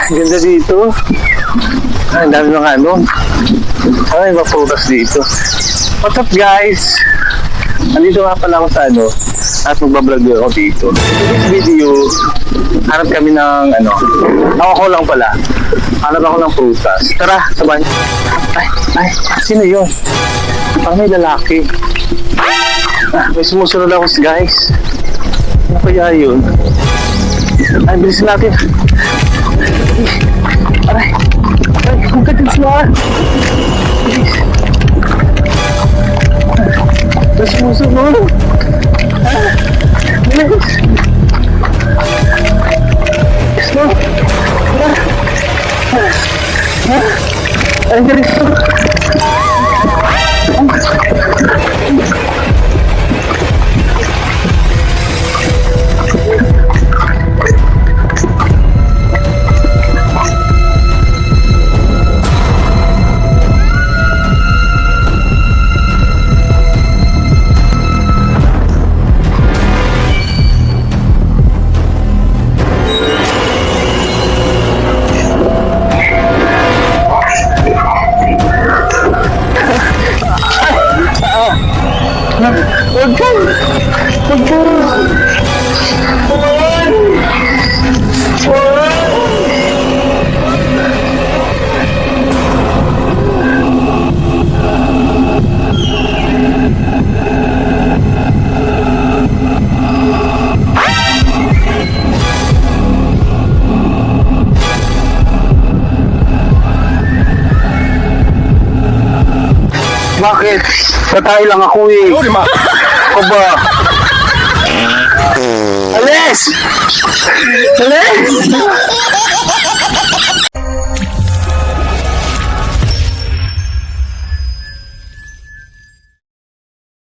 Ganda dito. Ay, ang dami mga ano. Ay, maputas dito. What's up guys? Nandito nga pala ako sa ano at magbablog ako dito. In this video, hanap kami ng ano. Ako lang pala. Hanap ako ng prutas. Tara, sabay. Ay, sino yun? Parang may lalaki. May sumusunod ako guys. Ano kaya yun? Ay, bilisan natin. Aray, kung katin sila. May sumusunod. Bilis. Slow. Ay, bilis. Huwag ka! Huwag ka! Bakit? Patay lang ako eh. Ako ba? Alis! Alis!